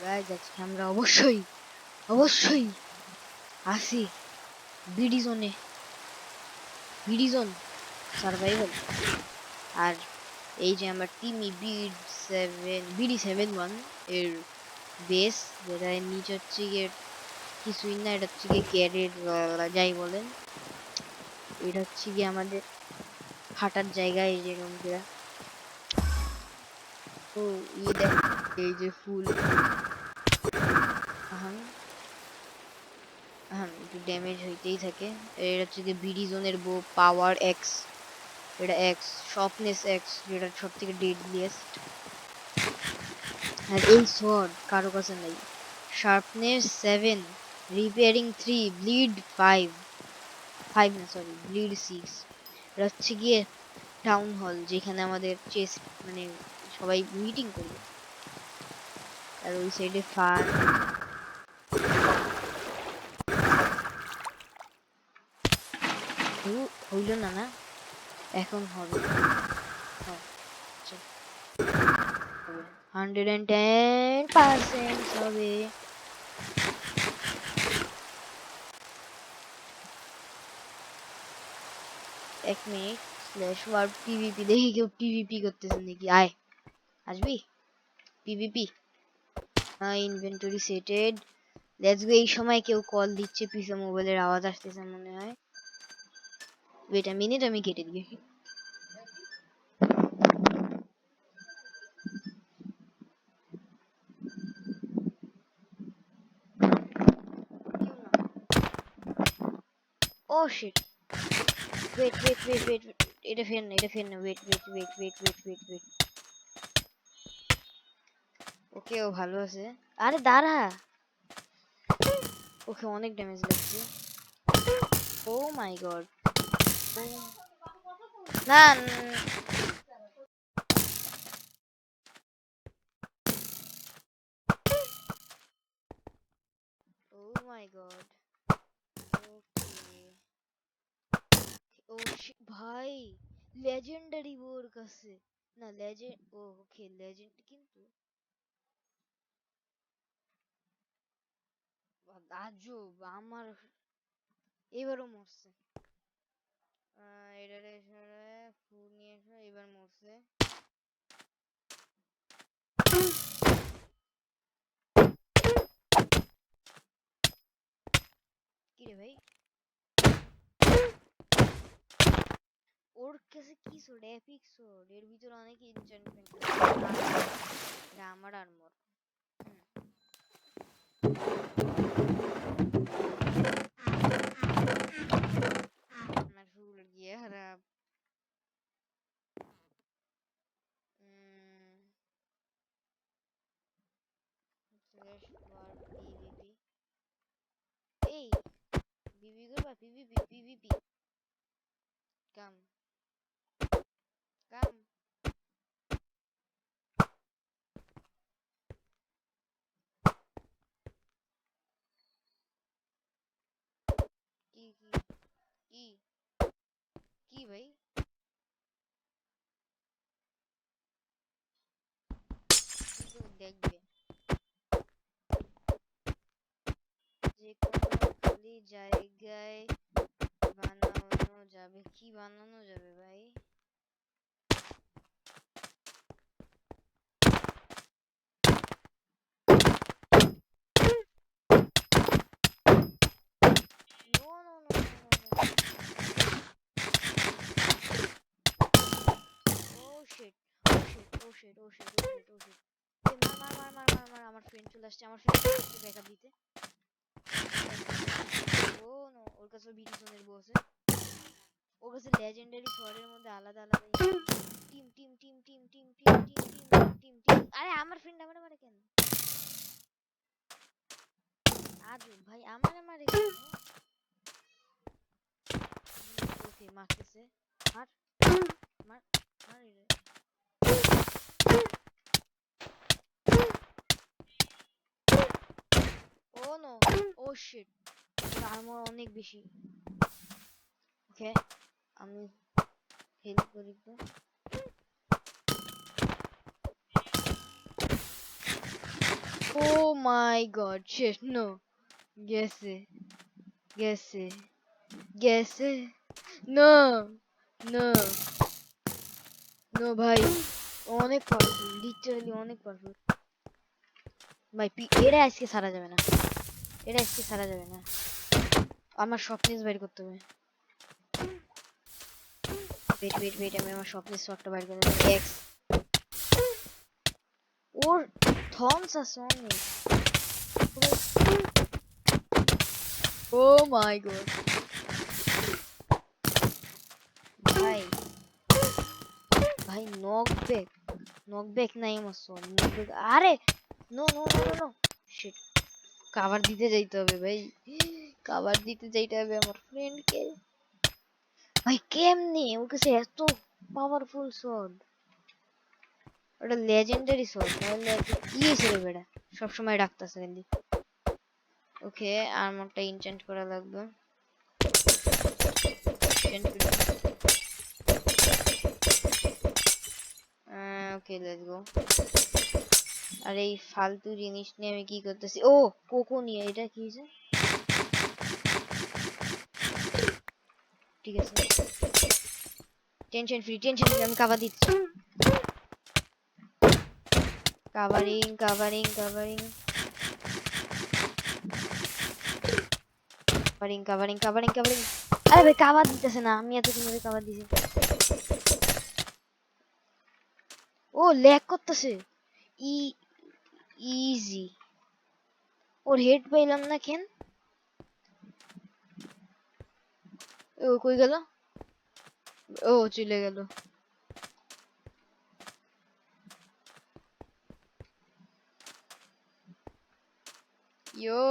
Guys আজকে আমরা অবশ্যই অবশ্যই আসি বিডি জোনে, বিডি জোন সার্ভাইভাল। আর এই যে আমার টিমি BD71 এর বেস, যেটা নিচে হচ্ছে গিয়ে কিছুই না, এটা হচ্ছে গিয়ে ক্যারের যাই বলেন, এটা হচ্ছে গিয়ে আমাদের হাঁটার জায়গা। এই যে রুমটা, ও ইয়ে দেখ, এই যে ফুল একটু ড্যামেজ হইতেই থাকে। এটা হচ্ছে গিয়ে বিডি জোনের বো পাওয়ার এক্স, এটা এক্স শর্পনেস এক্স, যেটা সব থেকে ডেডলিয়েস্ট। আর এই সোয়ার্ড কারো কাছে নাই। শার্পনেস 7, রিপেয়ারিং 3, ব্লিড 5, 5 না সরি ব্লিড 6। এটা হচ্ছে গিয়ে টাউন হল, যেখানে আমাদের চেস্ট মানে সবাই মিটিং করবে। আর ওই সাইডে ফান হইল না, না এখন হবে 110% হবে। এক মিনিট, স্ল্যাশ ওয়ার্ড পিভিপি দেখি কেউ পিভিপি করতেছে নাকি। আয় আসবি PVP. Inventory setted, let's go. এই সময় কেউ কল দিচ্ছে, পিসে মোবাইলের আওয়াজ আসতেছে মনে হয়। ওয়েট আ মিনিট, আমি কেটে দিই। Oh shit, wait wait wait wait, এটা ফের না, এটা ফের না, wait wait wait wait wait wait wait. Okay, ও ভালো আছে। আরে দাঁড়া, ওকে অনেক ড্যামেজ লাগছে। ও মাই গড, না ও মাই গড। ওকে, ও ভাই লেজেন্ডারি ওর কাছে, না লেজেন্ড, ওকে লেজেন্ড, কিন্তু আজব আমার এবারও মরছে। এটারে ফুল নিয়ে এসো, এবার মরছে। কিরে ভাই, ওর কাছে কি সোড, এপিক সোড, এর ভিতরে অনেক এনচ্যান্টমেন্ট আছে। এটা আমার আর্মর। আমার ফুল গিয়ে খারাপ। পিভিপি, এই বিবি করবা, পিভিপি পিভিপি, কাম কাম। কি কি কি কি ভাই, দেখবে যে কোনো খালি জায়গায় বানানো যাবে। কি বানানো যাবে ভাই? No no no no no. Oh shit, oh shit, oh shit, oh shit, oh shit, oh shit. মার মার মার মার মার মার, আমার ফ্রেন্ড চলে আসছে, আমার ফ্রেন্ড ব্যাকআপ দিতে। ও নো, ওর কাছে বিডি জোনের বউ আছে। ওর কাছে লেজেন্ডারি সোয়ার্ডের মধ্যে আলাদা আলাদা team team team team team team team team team team. আরে আমার ফ্রেন্ড আমার মারে কেন? আজব ভাই, আমার মারে কেন? ওকে মারতেছে, মার মার মার রে। ও নো, ও শিট, আর্মর অনেক বেশি। ওকে, আমি হেল্প করি তো। ও মাই গড, শেট, নো। গেছে, গেছে, গেছে। নো, নো, নো ভাই, অনেক পাওয়ারফুল, লিটারালি অনেক পাওয়ারফুল ভাই। এরা আজকে সারা যাবে না, এরা আজকে সারা যাবে না। আমার স্বপ্নেস বাইর করতে হবে। ওয়েট ওয়েট ওয়েট, আমি আমার স্বপ্নের শটটা বাইর করে নেব। এক্স, ওর থর্নস আছে অনেক। ও মাই গড ভাই, ভাই নকব্যাক, নকব্যাক নাই আমার শট, নকব্যাক। আরে no no no no no, shit. Cover দিতে যাইতে হবে ভাই, কাভার দিতে যাইতে হবে আমার ফ্রেন্ডকে। ভাই কেমনে ওর কাছে এত পাওয়ারফুল শট? ওটা লেজেন্ডারি শট, নাহলে কি হয়েছে রে বেটা, সবসময় ডাকতেছে কিন্তু। ওকে, আর্মরটা ইনচেন্ট করা লাগবে। ওকে, লেটস গো। আর এই ফালতু জিনিস নিয়ে আমি কি করতেছি? ও কোকো নিয়ে, এটা কি হয়েছে? ঠিক আছে, টেনশন ফ্রি, টেনশন ফ্রি, আমি কাভার দিচ্ছি। Covering covering covering covering covering covering covering. আরে ভাই কাভার দিতেছে না, আমি এতদিন ধরে কাভার দিছি। ও ল্যাগ করতেছে। ই ইজি, ওর হেড পাইলাম না কেন? ও কই গেল? ও চলে গেল। ইয়ো,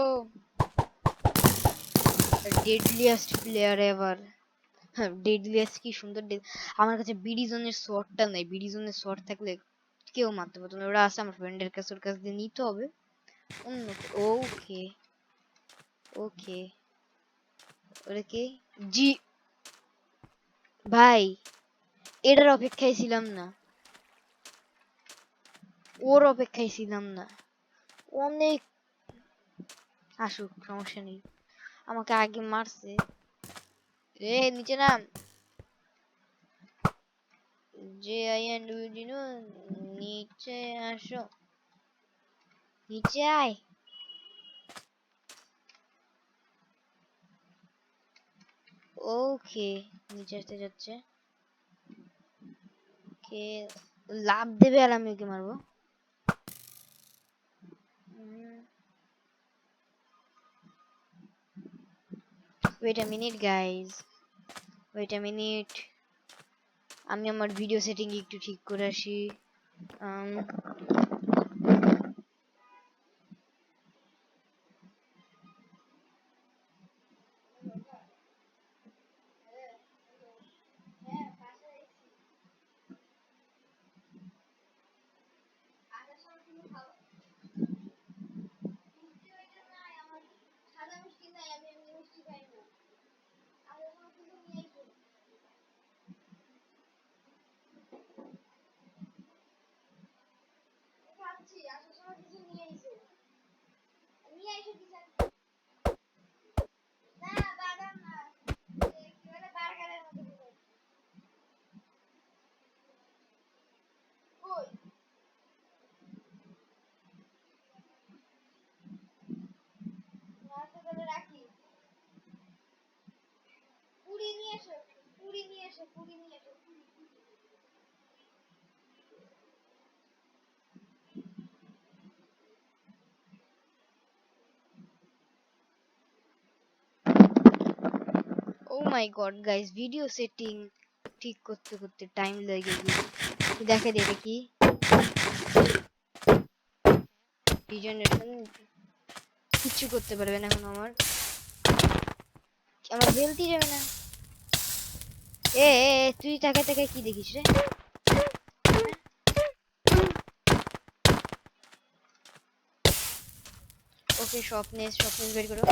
ডেডলিয়েস্ট প্লেয়ার এভার। হ্যাঁ, ডেডলিয়েস্ট কি সুন্দর আমার কাছে বিডি জোনের শটটা নাই, বিডি জোনের শট থাকলে কেউ মারতে পারতো না। ওরা আছে আমার ফ্রেন্ডের কাছে, ওর কাছ দিয়ে নিতে হবে অন্য। ওকে ওকে, ওরা কে? জি ভাই, এটার অপেক্ষায় ছিলাম না, ওর অপেক্ষায় ছিলাম না। অনেক আসুক, সমস্যা নেই, আমাকে আগে মারছে। রে নিচে নাম, যে আই এন্ড ইউ, নিচে আসো, নিচে আয়। ওকে, নিচে আসতে যাচ্ছে। কে লাভ দেবে আর আমি ওকে মারবো। Wait a minute guys, wait a minute, আমি আমার ভিডিও সেটিং একটু ঠিক করে আসি। Oh my god guys, video setting ঠিক করতে করতে টাইম লেগে গেছে। দেখে দেখে কি রিজেনারেশন, কিছু করতে পারবে না এখন। আমার আমার হেলথই যাবে না। তুই তাকে তাকে কি দেখিস রে? ওকে, স্বপ্নেশ, স্বপ্নেশ বের করো।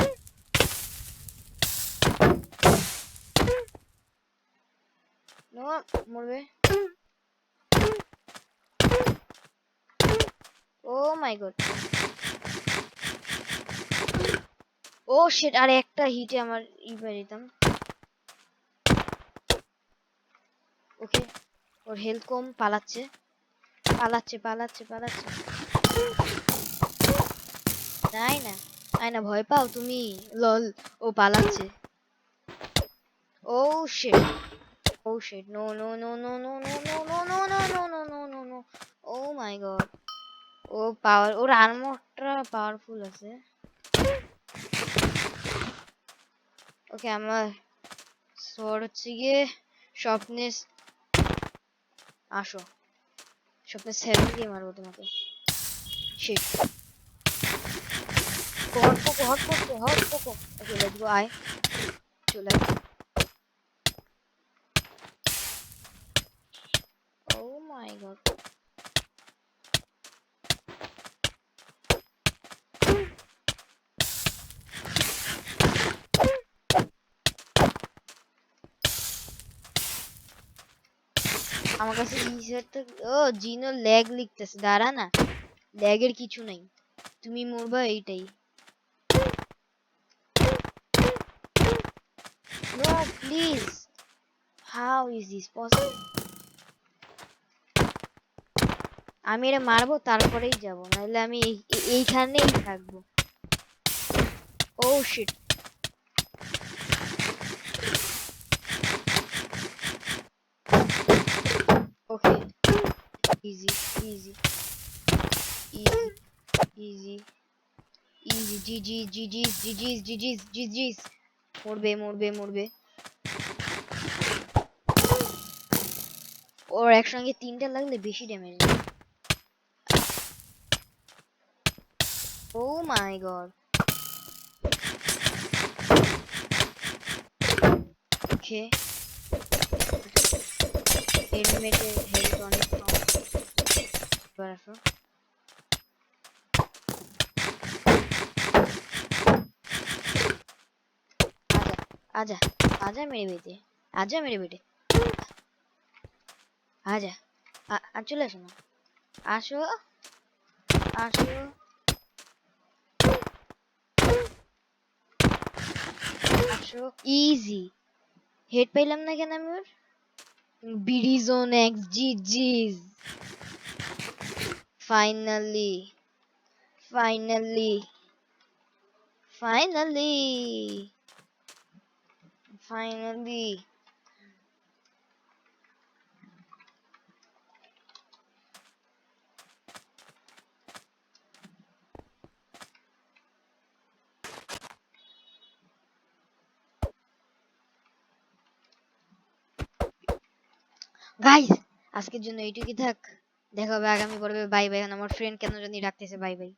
নো, মরবে। ও মাই গড, ও শিট, আর একটা হিটে আমার ইবার দিতাম। ওকে, ওর হেলথ কম, পালাচ্ছে পালাচ্ছে পালাচ্ছে পালাচ্ছে। নাই না, নাই না, ভয় পাও তুমি? লল, ও পালাচ্ছে। Oh shit, oh shit, no no no no no no no no no no no no no no no, oh my god. Oh power, ওর আর্মরটা পাওয়ারফুল আছে। ওকে, আমার সোর্ড হচ্ছে গিয়ে স্বপ্নের, আসো, স্বপ্নের 7 দিয়ে মারবো তোমাকে। শিট, হট পোকো হট পোকো হট পোকো। ওকে লেটস গো, আয়, চলে আয়। ও মাই গড, আমার কাছে ইসেরটা, ও জিনো ল্যাগ লিখতেছে, দাঁড়া না, ল্যাগের কিছু নাই, তুমি মরবা এইটাই। No please, how is this possible? আমি এটা মারবো তারপরেই যাব, নাহলে আমি এইখানেই থাকবো। Oh shit, okay, easy easy easy easy easy, GG GGs জিজিস জিজিস জিজিস, মরবে মরবে মরবে। ওর একসঙ্গে তিনটা লাগলে বেশি damage. O my god, okay, হেলমেটের health অনেক কম। এবার আসো, আজা আজা আজা মেরে বেটে, আজা মেরে বেটে, আজা, চলে আসো না, আসো আসো আসো, ইজি। হেড পাইলাম না কেন আমি ওর? বিডিজোন এক্স জি জিজ, finally finally finally finally. Guys, আজকের জন্য এইটুকুই থাক, দেখা হবে আগামী পর্বে। Bye bye. আমার ফ্রেন্ড কেন জানি ডাকতেছে, বাই বাই।